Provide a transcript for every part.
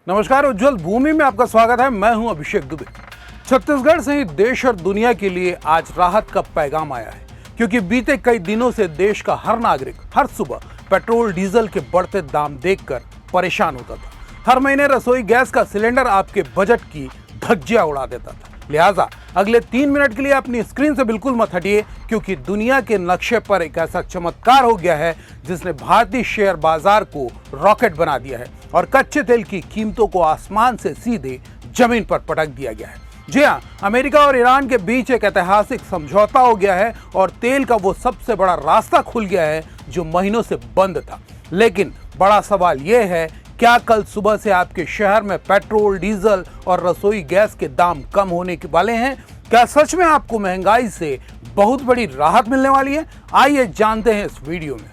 नमस्कार, उज्जवल भूमि में आपका स्वागत है। मैं हूं अभिषेक दुबे। छत्तीसगढ़ से ही देश और दुनिया के लिए आज राहत का पैगाम आया है, क्योंकि बीते कई दिनों से देश का हर नागरिक हर सुबह पेट्रोल डीजल के बढ़ते दाम देखकर परेशान होता था। हर महीने रसोई गैस का सिलेंडर आपके बजट की धज्जियां उड़ा देता था। लिहाजा अगले 3 मिनट के लिए अपनी स्क्रीन से बिल्कुल मत हटिए, क्योंकि दुनिया के नक्शे पर एक ऐसा चमत्कार हो गया है जिसने भारतीय शेयर बाजार को रॉकेट बना दिया है और कच्चे तेल की कीमतों को आसमान से सीधे जमीन पर पटक दिया गया है। जी हाँ, अमेरिका और ईरान के बीच एक ऐतिहासिक समझौता हो गया है और तेल का वो सबसे बड़ा रास्ता खुल गया है जो महीनों से बंद था। लेकिन बड़ा सवाल यह है, क्या कल सुबह से आपके शहर में पेट्रोल, डीजल और रसोई गैस के दाम कम होने के वाले हैं? क्या सच में आपको महंगाई से बहुत बड़ी राहत मिलने वाली है? आइए जानते हैं इस वीडियो में।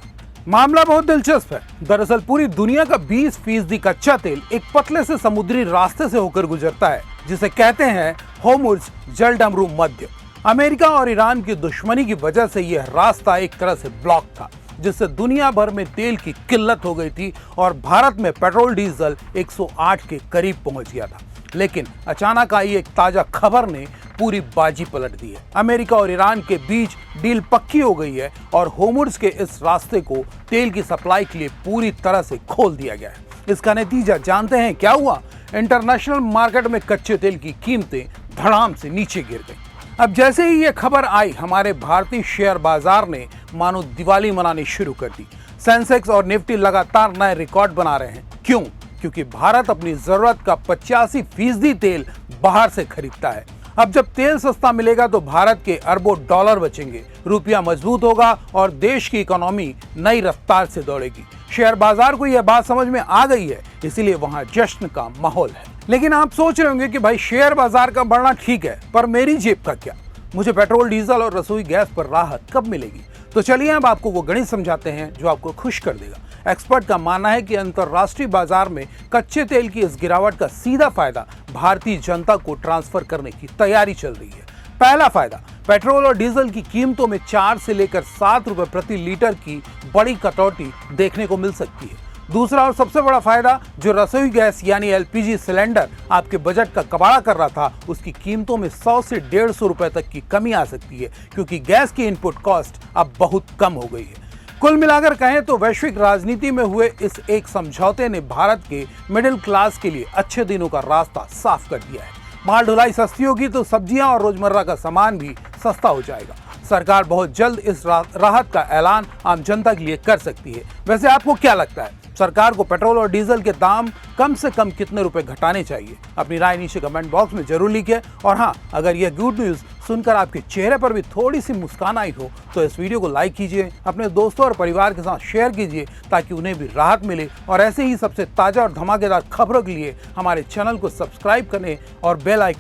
मामला बहुत दिलचस्प है। दरअसल पूरी दुनिया का 20% कच्चा तेल एक पतले से समुद्री रास्ते से होकर गुजरता है, जिसे कहते हैं होर्मुज़ जलडमरू मध्य। अमेरिका और ईरान की दुश्मनी की वजह से यह रास्ता एक तरह से ब्लॉक था, जिससे दुनिया भर में तेल की किल्लत हो गई थी और भारत में पेट्रोल डीजल 108 के करीब पहुंच गया था। लेकिन अचानक आई एक ताजा खबर ने पूरी बाजी पलट दी है। अमेरिका और ईरान के बीच डील पक्की हो गई है और होर्मुज़ के इस रास्ते को तेल की सप्लाई के लिए पूरी तरह से खोल दिया गया है। इसका नतीजा जानते हैं क्या हुआ? इंटरनेशनल मार्केट में कच्चे तेल की कीमतें धड़ाम से नीचे गिर गई। अब जैसे ही ये खबर आई, हमारे भारतीय शेयर बाजार ने मानो दिवाली मनानी शुरू कर दी। सेंसेक्स और निफ्टी लगातार नए रिकॉर्ड बना रहे हैं। क्यों? क्योंकि भारत अपनी जरूरत का 85% तेल बाहर से खरीदता है। अब जब तेल सस्ता मिलेगा तो भारत के अरबों डॉलर बचेंगे, रुपया मजबूत होगा और देश की इकोनॉमी नई रफ्तार से दौड़ेगी। शेयर बाजार को यह बात समझ में आ गई है, इसीलिए वहां जश्न का माहौल है। लेकिन आप सोच रहे होंगे कि भाई शेयर बाजार का बढ़ना ठीक है, पर मेरी जेब का क्या? मुझे पेट्रोल, डीजल और रसोई गैस पर राहत कब मिलेगी? तो चलिए अब आपको वो गणित समझाते हैं जो आपको खुश कर देगा। एक्सपर्ट का मानना है कि अंतरराष्ट्रीय बाजार में कच्चे तेल की इस गिरावट का सीधा फायदा भारतीय जनता को ट्रांसफर करने की तैयारी चल रही है। पहला फायदा, पेट्रोल और डीजल की कीमतों में 4 से लेकर 7 रुपए प्रति लीटर की बड़ी कटौती देखने को मिल सकती है। दूसरा और सबसे बड़ा फायदा, जो रसोई गैस यानी एलपीजी सिलेंडर आपके बजट का कबाड़ा कर रहा था, उसकी कीमतों में 100 से 150 रुपए तक की कमी आ सकती है, क्योंकि गैस की इनपुट कॉस्ट अब बहुत कम हो गई है। कुल मिलाकर कहें तो वैश्विक राजनीति में हुए इस एक समझौते ने भारत के मिडिल क्लास के लिए अच्छे दिनों का रास्ता साफ कर दिया है। माल ढुलाई सस्ती होगी तो सब्जियां और रोजमर्रा का सामान भी सस्ता हो जाएगा। सरकार बहुत जल्द इस राहत का ऐलान आम जनता के लिए कर सकती है। वैसे आपको क्या लगता है, सरकार को पेट्रोल और डीजल के दाम कम से कम कितने रुपए घटाने चाहिए? अपनी राय नीचे कमेंट बॉक्स में जरूर लिखिए। और हाँ, अगर यह गुड न्यूज़ सुनकर आपके चेहरे पर भी थोड़ी सी मुस्कान आई हो तो इस वीडियो को लाइक कीजिए, अपने दोस्तों और परिवार के साथ शेयर कीजिए, ताकि उन्हें भी राहत मिले। और ऐसे ही सबसे ताज़ा और धमाकेदार खबरों के लिए हमारे चैनल को सब्सक्राइब करें और बेल आइकन